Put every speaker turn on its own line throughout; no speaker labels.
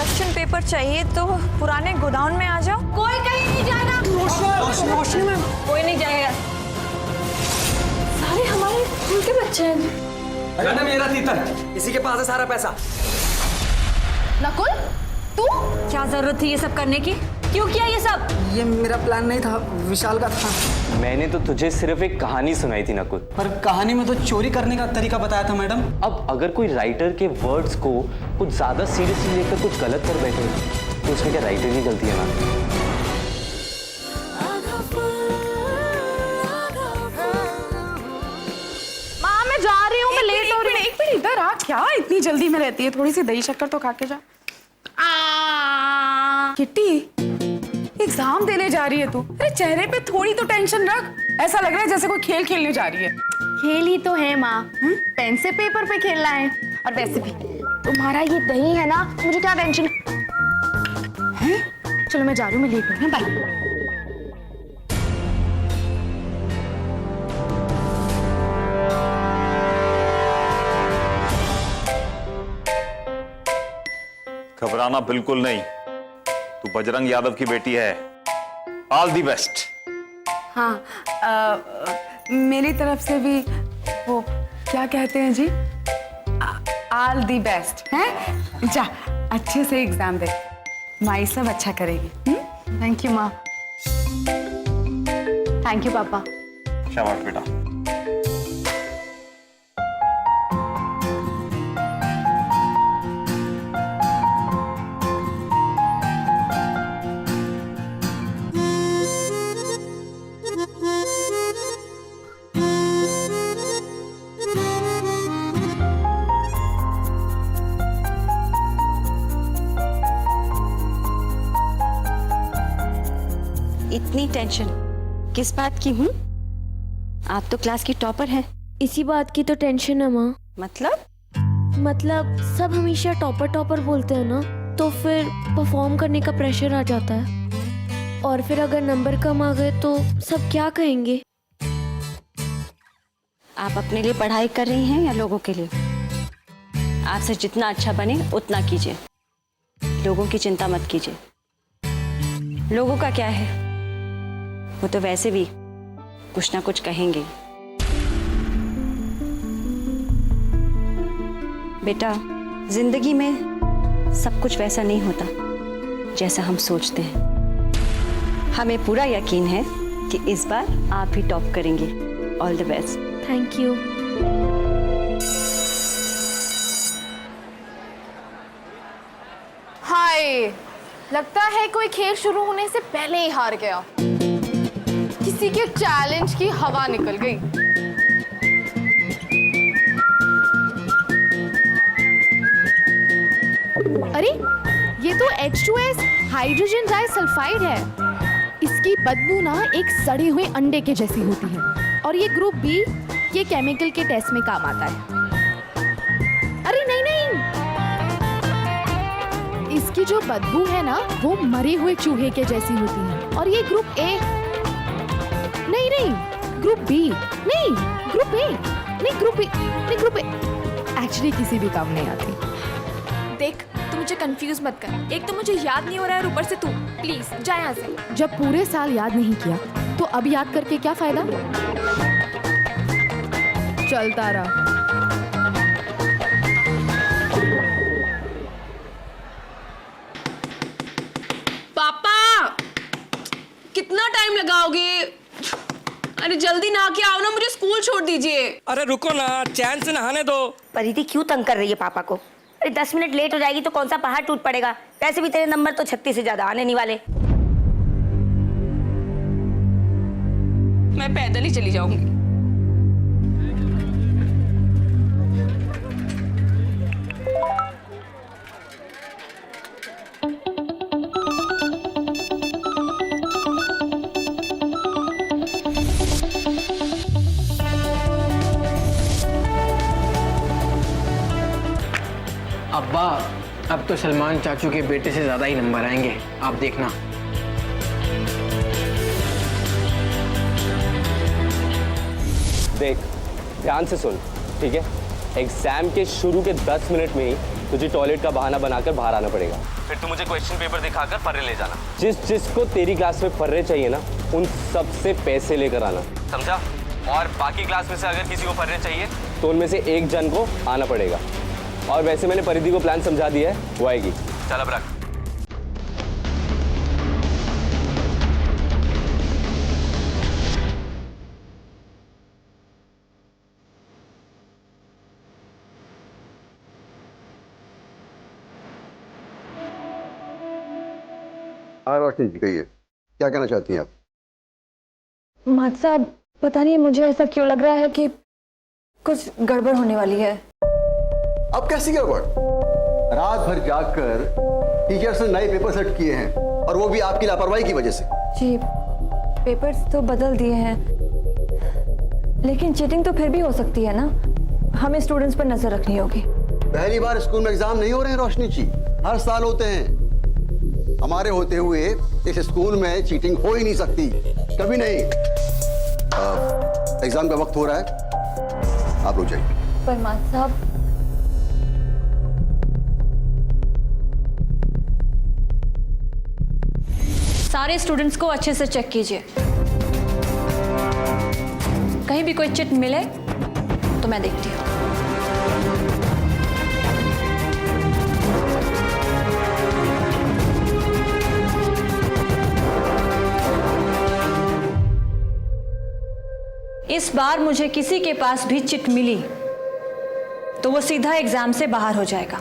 Question paper चाहिए तो पुराने गोदाम में आ जाओ।
कोई कहीं नहीं जाएगा।
रोशनी मैम,
कोई नहीं जाएगा। सारे हमारे स्कूल के बच्चे हैं।
मैडम मेरा तीतर, इसी के पास है सारा पैसा।
नकुल, तू क्या जरूरत थी ये सब करने की? क्यों किया ये सब?
ये मेरा प्लान नहीं था, विशाल का था।
मैंने तो तुझे सिर्फ एक कहानी सुनाई थी नकुल।
पर कहानी में तो चोरी करने का तरीका बताया था मैडम।
अब अगर कोई राइटर के वर्ड्स को कुछ ज्यादा सीरियसली लेकर कुछ गलत कर बैठे तो उसमें क्या राइटर की गलती है ना?
माँ मैं जा रही हूँ, मैं लेट हो रही हूँ।
एक मिनट इधर आ, क्या इतनी जल्दी में रहती है? थोड़ी सी दही शक्कर तो खा के जा। किट्टी, एग्जाम देने जा रही है तू? अरे चेहरे पे थोड़ी तो टेंशन रख। ऐसा लग रहा है जैसे कोई खेल खेलने जा रही है।
खेल ही तो है माँ, पेन से पेपर पे खेलना है। और वैसे भी तुम्हारा ये दही है ना, मुझे क्या टेंशन है? चलो मैं जा रही हूँ, मैं लेट हो रही हूँ, बाय।
घबराना बिल्कुल नहीं, तू बजरंग यादव की बेटी है। All the best.
हाँ, मेरी तरफ से भी वो क्या कहते हैं जी, ऑल दी बेस्ट हैं। जा अच्छे से एग्जाम दे, माई सब अच्छा करेगी।
थैंक यू माँ। थैंक यू पापा।
शाबाश बेटा।
इतनी टेंशन किस बात की? हूँ, आप तो क्लास की टॉपर हैं।
इसी बात की तो टेंशन है माँ।
मतलब
सब हमेशा टॉपर टॉपर बोलते हैं ना, तो फिर परफॉर्म करने का प्रेशर आ जाता है। और फिर अगर नंबर कम आ गए तो सब क्या कहेंगे?
आप अपने लिए पढ़ाई कर रही हैं या लोगों के लिए? आपसे जितना अच्छा बने उतना कीजिए, लोगों की चिंता मत कीजिए। लोगों का क्या है, वो तो वैसे भी कुछ ना कुछ कहेंगे। बेटा, जिंदगी में सब कुछ वैसा नहीं होता जैसा हम सोचते हैं। हमें पूरा यकीन है कि इस बार आप ही टॉप करेंगे। All the best.
Thank you.
Hi, लगता है कोई खेल शुरू होने से पहले ही हार गया। किसी के चैलेंज की हवा निकल गई। अरे ये तो H2S हाइड्रोजन डाइसल्फाइड है। इसकी बदबू ना एक सड़े हुए अंडे के जैसी होती है। और ये ग्रुप बी ये केमिकल के टेस्ट में काम आता है। अरे नहीं नहीं, इसकी जो बदबू है ना वो मरे हुए चूहे के जैसी होती है। और ये ग्रुप ए, नहीं नहीं ग्रुप बी, नहीं ग्रुप ए, नहीं ग्रुप ए, नहीं ग्रुप ए एक्चुअली किसी भी काम नहीं आती।
देख, तू मुझे कंफ्यूज मत कर। एक तो मुझे याद नहीं हो रहा है और ऊपर से तू, प्लीज जा यहाँ से।
जब पूरे साल याद नहीं किया तो अब याद करके क्या फायदा? चलता रहा।
पापा, कितना टाइम लगाओगे? अरे जल्दी नहा के आओ ना, मुझे स्कूल छोड़ दीजिए।
अरे रुको ना, चैन से नहाने दो।
परिधि क्यों तंग कर रही है पापा को? अरे 10 मिनट लेट हो जाएगी तो कौन सा पहाड़ टूट पड़ेगा? वैसे भी तेरे नंबर तो 36 से ज्यादा आने नहीं वाले।
मैं पैदल ही चली जाऊंगी।
अब्बा, अब तो सलमान चाचू के बेटे से ज्यादा ही नंबर आएंगे, आप देखना।
देख, ध्यान से सुन, ठीक है? एग्जाम के शुरू के 10 मिनट में ही तुझे टॉयलेट का बहाना बनाकर बाहर आना पड़ेगा। फिर तू मुझे क्वेश्चन पेपर दिखाकर फर्रे ले जाना। जिसको तेरी क्लास में फर्रे चाहिए ना, उन सब से पैसे लेकर आना, समझा? और बाकी क्लास में से अगर किसी को फर्रे चाहिए तो उनमें से एक जन को आना पड़ेगा। और वैसे मैंने परिधि को प्लान समझा दिया है, वो आएगी। चल अब रख।
हाँ रोशनी जी, कहिए क्या कहना चाहती हैं आप?
मात साहब, पता नहीं मुझे ऐसा क्यों लग रहा है कि कुछ गड़बड़ होने वाली है।
अब कैसी गड़बड़? रात भर जागकर टीचर्स ने नए पेपर सेट किए हैं और वो भी आपकी लापरवाही की वजह से।
जी, पेपर्स तो बदल दिए हैं, लेकिन चीटिंग तो फिर भी हो सकती है ना। हमें स्टूडेंट्स पर नजर रखनी होगी।
पहली बार स्कूल में एग्जाम नहीं हो रहे हैं रोशनी जी, हर साल होते हैं। हमारे होते हुए इस स्कूल में चीटिंग हो ही नहीं सकती, कभी नहीं। एग्जाम का वक्त हो रहा है, आप लोग जाइए।
पर मात साहब,
सारे स्टूडेंट्स को अच्छे से चेक कीजिए, कहीं भी कोई चिट मिले तो मैं देखती हूँ। इस बार मुझे किसी के पास भी चिट मिली तो वो सीधा एग्जाम से बाहर हो जाएगा।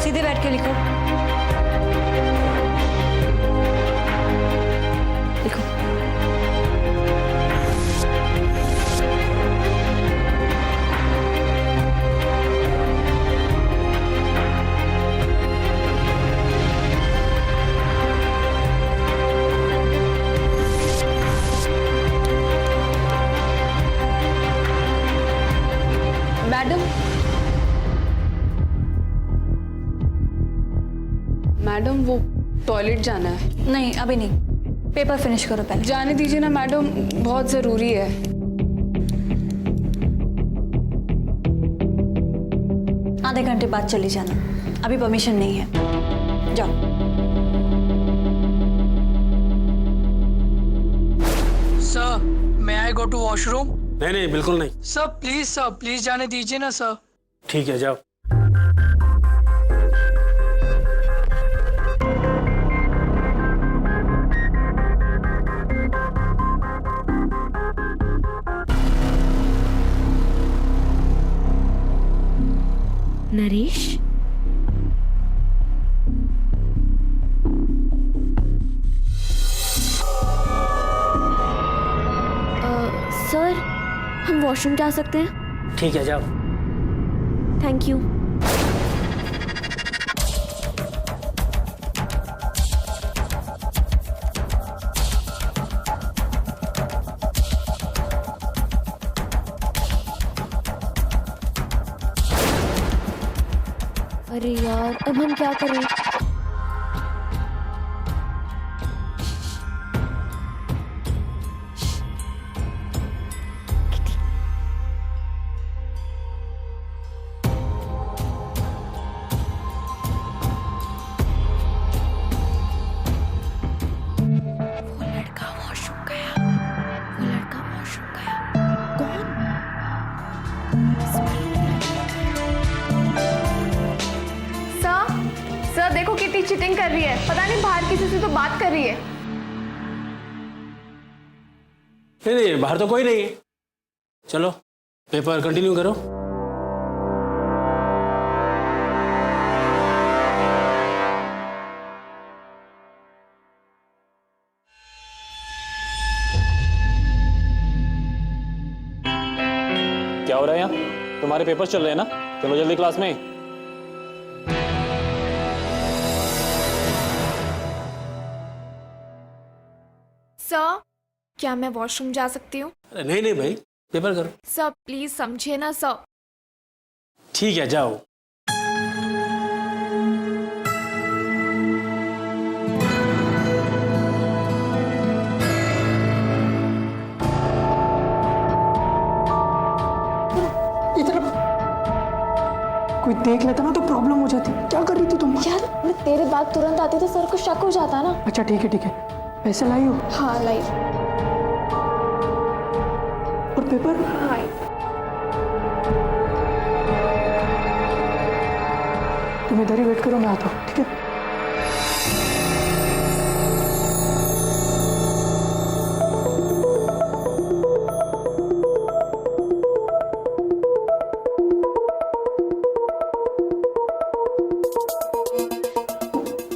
सीधे बैठ के लिखो। लिखो।
मैडम, वो टॉयलेट जाना है।
नहीं, अभी नहीं, पेपर फिनिश करो पहले।
जाने दीजिए ना मैडम, बहुत जरूरी है।
आधे घंटे बाद चली जाना, अभी परमिशन नहीं है। जाओ।
Sir, may I go to washroom?
नहीं नहीं, बिल्कुल नहीं।
सर प्लीज जाने दीजिए ना सर।
ठीक है, जाओ।
नरेश, सर, हम वॉशरूम जा सकते हैं?
ठीक है, जाओ।
Thank you. अरे यार, अब हम क्या करें?
सर देखो, कितनी चीटिंग कर रही है। पता नहीं बाहर किसी से तो बात कर रही है।
नहीं, बाहर तो कोई नहीं है। चलो, पेपर कंटिन्यू करो।
क्या हो रहा है यहाँ? तुम्हारे पेपर चल रहे हैं ना? चलो जल्दी क्लास में।
क्या मैं वॉशरूम जा सकती हूँ?
अरे नहीं नहीं भाई, पेपर करो।
सर प्लीज समझिए ना सर।
ठीक है, जाओ।
कोई देख लेता ना तो प्रॉब्लम हो जाती। क्या कर रही थी तुम?
यार मैं तेरे बाद तुरंत आती तो सर को शक हो जाता ना।
अच्छा ठीक है, पैसे लाई हो?
हाँ लाई।
और पेपर?
हाँ।
तुम इधर ही वेट करो, मैं आता हूँ, ठीक है?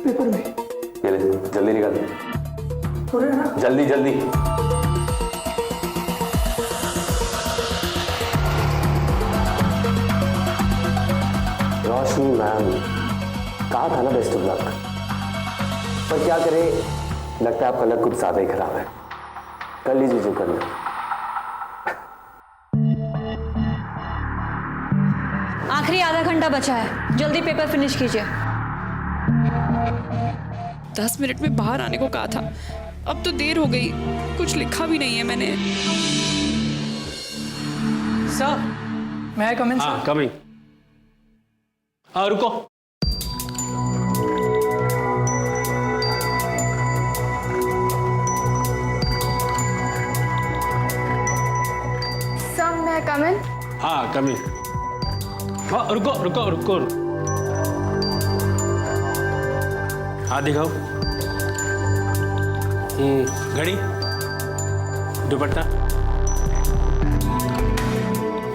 पेपर में
ये ले, जल्दी निकाल, जल्दी जल्दी। रोशनी मैम, कहा था ना बेस्ट ऑफ लक, पर क्या करे, लगता है आपका लक कुछ ज्यादा ही खराब है। कर लीजिए जो करना।
आखिरी आधा घंटा बचा है, जल्दी पेपर फिनिश कीजिए।
10 मिनट में बाहर आने को कहा था, अब तो देर हो गई, कुछ लिखा भी नहीं है मैंने।
सर, मैं कम इन?
हाँ कमिंग। हाँ रुको।
सर मैं कम इन?
हाँ कमिंग। हाँ रुको रुको रुको। हाथ दिखाओ। घड़ी, दुपट्टा।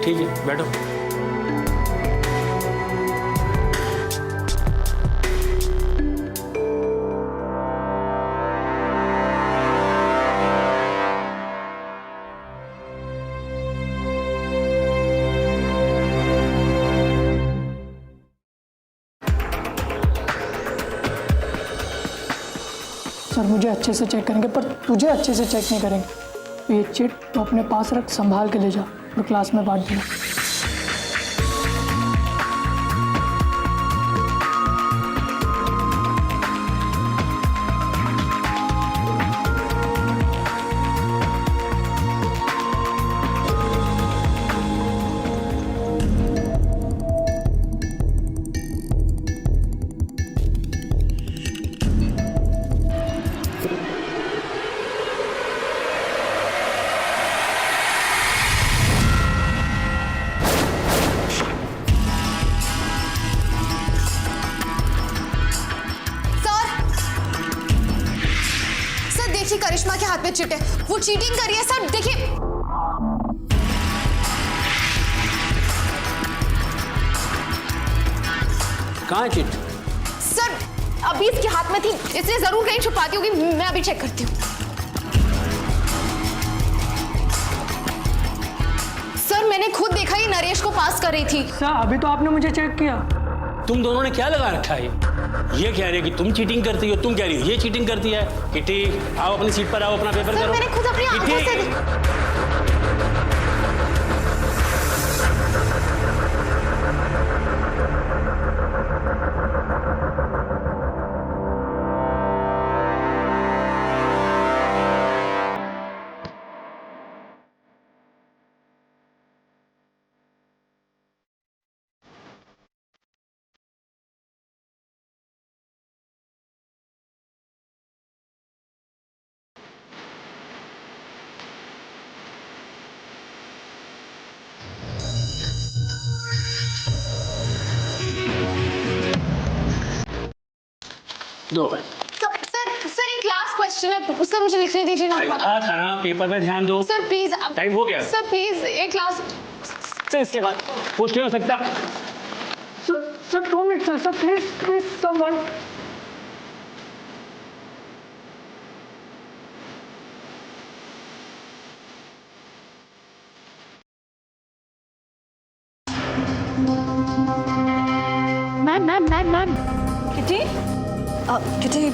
ठीक है, बैठो।
सर मुझे अच्छे से चेक करेंगे, पर तुझे अच्छे से चेक नहीं करेंगे। तो ये चिट तो अपने पास रख, संभाल के ले जा और क्लास में बांट देना।
करिश्मा के हाथ में चिट है, वो चीटिंग कर रही है सर, देखिए।
कहाँ चिट?
सर अभी इसके हाथ में थी, इसने जरूर कहीं छुपाती होगी, मैं अभी चेक करती हूँ। सर मैंने खुद देखा, ये नरेश को पास कर रही थी।
सर अभी तो आपने मुझे चेक किया।
तुम दोनों ने क्या लगा रखा है? ये कह रही है कि तुम चीटिंग करती हो, तुम कह रही हो ये चीटिंग करती है। किटी आओ अपनी सीट पर आओ, अपना पेपर करो।
मैंने खुद अपनी आंखों से
दो।
सर एक लास्ट क्वेश्चन है, उसका मुझे लिखने दीजिए ना।
था ना, पेपर पे ध्यान दो।
Sir please.
टाइम हो गया।
सर प्लीज एक लास्ट।
सर इसके बाद पोस्ट नहीं हो सकता।
Sir 2 minute sir, please someone.
Ma'am
kitty, kitty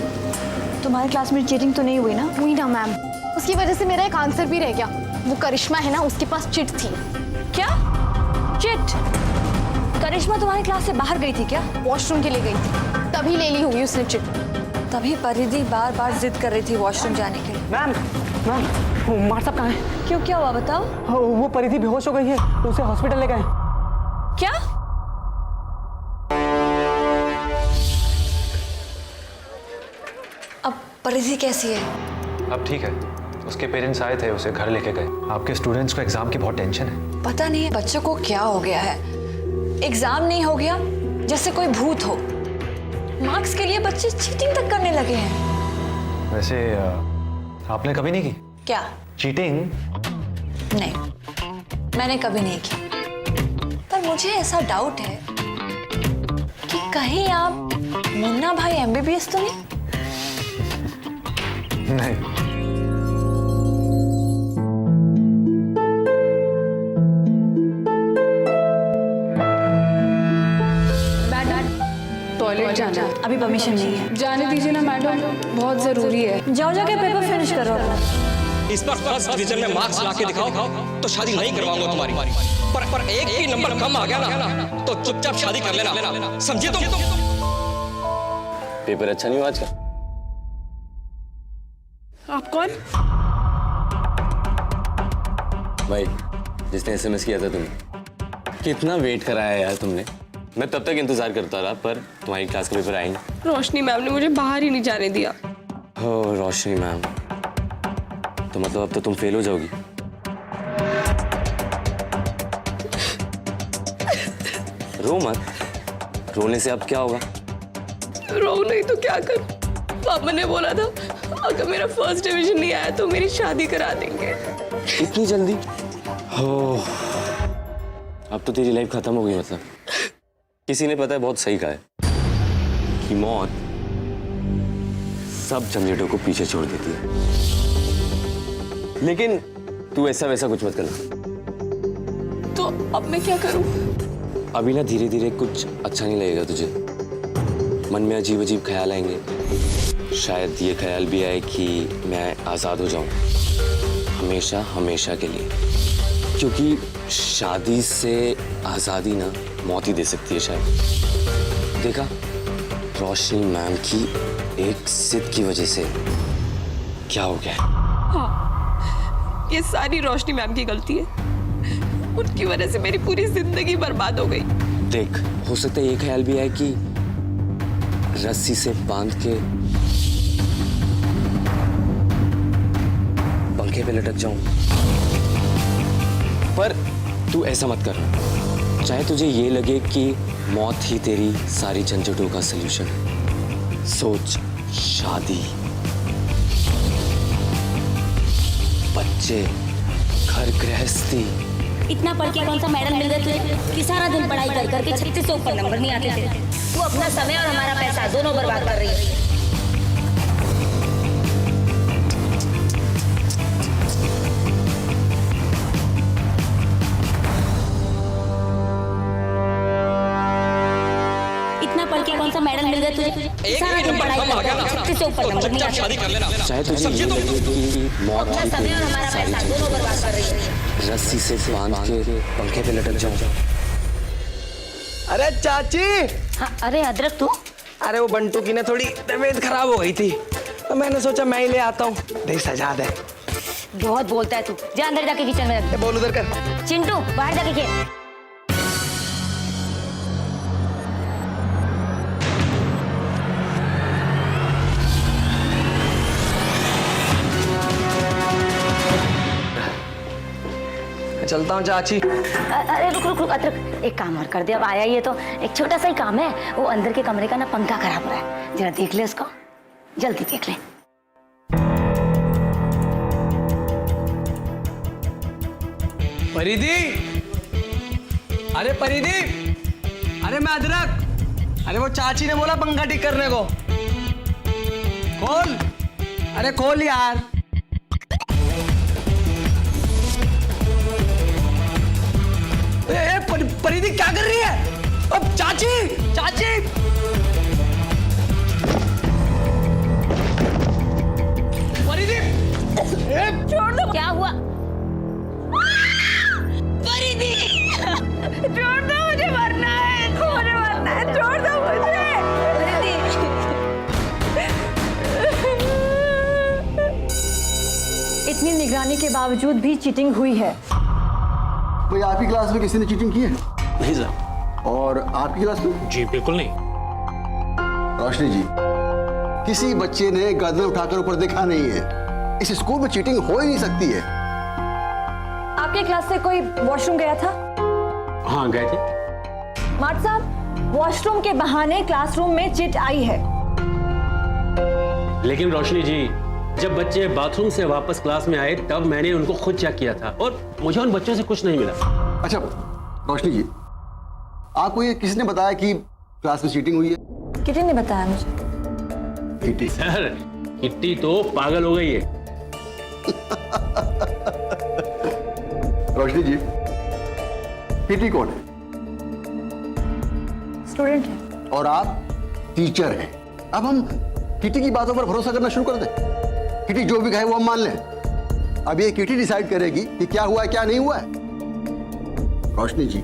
तुम्हारे क्लास में चीटिंग तो नहीं हुई ना?
हुई ना मैम, उसकी वजह से मेरा एक आंसर भी रह गया। वो करिश्मा है ना, उसके पास चिट थी।
क्या चिट? करिश्मा तुम्हारी क्लास से बाहर गई थी क्या?
वॉशरूम के लिए गई थी, तभी ले ली होगी उसने चिट।
तभी परिधि बार बार जिद कर रही थी वॉशरूम जाने के लिए।
मैम मैम, वो मार साहब कहाँ है?
क्यों, क्या हुआ बताओ?
वो परिधि बेहोश हो गई है, उसे हॉस्पिटल ले गए।
क्या? अब परिधि कैसी है?
अब ठीक है, उसके पेरेंट्स आए थे, उसे घर लेके गए। आपके स्टूडेंट्स को एग्जाम की बहुत टेंशन है।
पता नहीं बच्चों को क्या हो गया है, एग्जाम नहीं हो गया जैसे कोई भूत हो। मार्क्स के लिए बच्चे चीटिंग तक करने लगे हैं।
वैसे आपने कभी नहीं की
क्या
चीटिंग?
नहीं, मैंने कभी नहीं की। पर मुझे ऐसा डाउट है कि कहीं आप मुन्ना भाई MBBS तो नहीं?
नहीं।
टॉयलेट जाना।
अभी परमिशन नहीं है।
जाने दीजिए ना मैडम, बहुत जरूरी है।
जाओ जाके पेपर फिनिश करो।
इस बार फर्स्ट डिवीजन में मार्क्स लाके दिखाओ तो शादी नहीं करवाऊंगा तुम्हारी। पर एक भी नंबर कम आ गया ना तो चुपचाप शादी कर लेना, समझे तुम?
पेपर अच्छा नहीं हुआ आज का?
आप कौन?
भाई जिसने SMS किया था तुमने, कितना वेट कराया यार तुमने। मैं तब तक इंतजार करता रहा, पर तुम्हारी क्लास का पेपर आएंगे।
रोशनी मैम ने मुझे बाहर ही नहीं जाने दिया।
हो रोशनी मैम, तो मतलब अब तो तुम फेल हो जाओगी। रो मत, रोने से अब क्या होगा?
रो नहीं तो क्या करूं? पापा ने बोला था अगर मेरा फर्स्ट डिवीजन नहीं आया तो मेरी शादी करा देंगे।
इतनी जल्दी? हो, अब तो तेरी लाइफ खत्म हो गई। मतलब किसी ने पता है बहुत सही कहा है कि मौत सब झंझटों को पीछे छोड़ देती है। लेकिन तू ऐसा वैसा कुछ मत करना।
तो अब मैं क्या करूं?
अभी ना धीरे धीरे कुछ अच्छा नहीं लगेगा तुझे। मन में अजीब अजीब ख्याल आएंगे। शायद ये ख्याल भी आए कि मैं आज़ाद हो जाऊं हमेशा हमेशा के लिए, क्योंकि शादी से आज़ादी ना मौत ही दे सकती है शायद। देखा, रोशनी मैम की एक जिद की वजह से क्या हो गया।
हाँ, ये सारी रोशनी मैम की गलती है। उनकी वजह से मेरी पूरी जिंदगी बर्बाद हो गई।
देख, हो सकता है ये ख्याल भी आए कि रस्सी से बांध के पंखे पे लटक जाऊं, पर तू ऐसा मत कर। चाहे तुझे ये लगे कि मौत ही तेरी सारी झंझटों का सलूशन है, सोच, शादी, बच्चे, घर गृहस्थी।
इतना पढ़ के कौन सा मेडल मिल गया तुझे कि सारा दिन पढ़ाई कर करके 36 से ऊपर नंबर नहीं आते थे। तू अपना समय और हमारा पैसा दोनों बर्बाद कर रही है। इतना पढ़ के कौन सा मेडल मिल गया तुझे? सारा दिन पढ़ाई कर करके 36 से ऊपर नंबर नहीं आते।
चाहे तुझे ये लगे कि मौत ही
समय और हमारा
तेरी
पैसा दोनों बर्बाद कर रही है।
रस्सी से बांध के पंखे पे लटक जाऊं।
अरे चाची!
हाँ, अरे अदरक तू?
अरे वो बंटू की ना थोड़ी तबीयत खराब हो गई थी, तो मैंने सोचा मैं ही ले आता हूँ। देख सजा दे।
बहुत बोलता है तू। जा अंदर जाके किचन में रख।
बोल उधर कर।
चिंटू बाहर जाके खेल।
चलता हूँ चाची।
अरे रुक रुक रुक अदरक, एक काम और कर दे। अब आया ही है तो एक छोटा सा ही काम है। वो अंदर के कमरे का ना पंखा खराब हो रहा है, जरा देख ले उसको, जल्दी देख ले।
परिधि! अरे परिधि! अरे मैं अदरक! अरे वो चाची ने बोला पंखा ठीक करने को। खोल! अरे खोल यार। परिधि क्या कर रही है? अब चाची! चाची! परिधि!
छोड़ दो।
क्या हुआ?
परिधि, छोड़ दो, मुझे मरना है, मुझे मरना है, छोड़ दो मुझे। परिधि।
इतनी निगरानी के बावजूद भी चीटिंग हुई है।
कोई आपकी क्लास में किसी ने चीटिंग की है?
नहीं सर।
और आपकी क्लास में?
जी बिल्कुल नहीं।
रोशनी जी, किसी बच्चे ने गर्दन उठाकर ऊपर देखा नहीं है। इस स्कूल में चीटिंग हो ही नहीं सकती है।
आपके क्लास से कोई वॉशरूम गया था?
हाँ गए थे।
मार्ट साहब, वॉशरूम के बहाने क्लासरूम में चिट आई है।
लेकिन रोशनी जी, जब बच्चे बाथरूम से वापस क्लास में आए तब मैंने उनको खुद चेक किया था और मुझे उन बच्चों से कुछ नहीं मिला।
अच्छा रोशनी जी, आपको ये किसने बताया कि क्लास में चीटिंग हुई है?
किटी ने बताया मुझे।
किटी?
सर, किट्टी तो पागल हो गई है।
रोशनी जी, किटी कौन है?
स्टूडेंट है।
और आप टीचर हैं। अब हम किटी की बातों पर भरोसा करना शुरू कर दें। किटी जो भी कहे वो हम मान लें। अब ये किटी डिसाइड करेगी कि क्या हुआ है क्या नहीं हुआ है। रोशनी जी,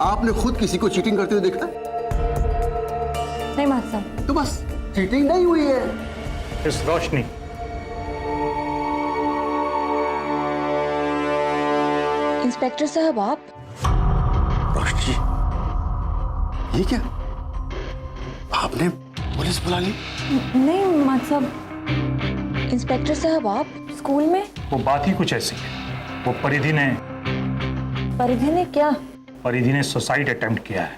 आपने खुद किसी को चीटिंग करते हुए देखा?
नहीं मार्ट साहब।
तो बस चीटिंग नहीं हुई है।
इस रोशनी,
इंस्पेक्टर साहब आप?
रोशनी जी, ये क्या? आपने पुलिस बुला ली?
नहीं मार्ट साहब।
इंस्पेक्टर साहब आप?
स्कूल में
वो बात ही कुछ ऐसी है। वो परिधि
ने क्या?
परिधि ने सुसाइड अटेम्प्ट किया है।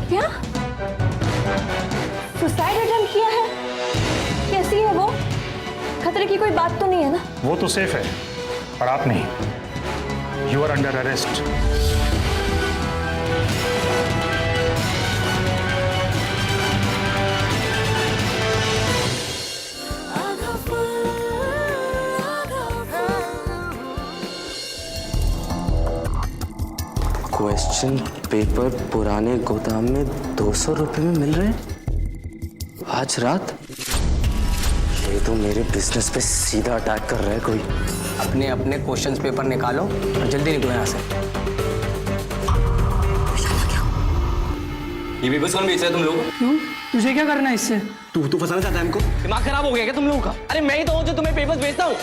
क्या? सुसाइड अटेम्प्ट किया है? कैसी है वो? खतरे की कोई बात तो नहीं है ना?
वो तो सेफ है, पर आप नहीं। You are under arrest.
Question paper पुराने गोदाम में 200 रुपए में मिल रहे हैं आज रात। ये तो मेरे बिजनेस पे सीधा अटैक कर रहा है कोई।
अपने अपने क्वेश्चंस पेपर निकालो और जल्दी निकलो यहाँ से।
ये पेपर्स कौन बेच रहा है तुम लोगों को?
क्यों? तुझे क्या करना है इससे?
तू फंसाना चाहता है हमको? दिमाग खराब हो गया क्या तुम लोगों का? अरे मैं ही तो हूँ जो तुम्हें पेपर्स बेचता हूँ।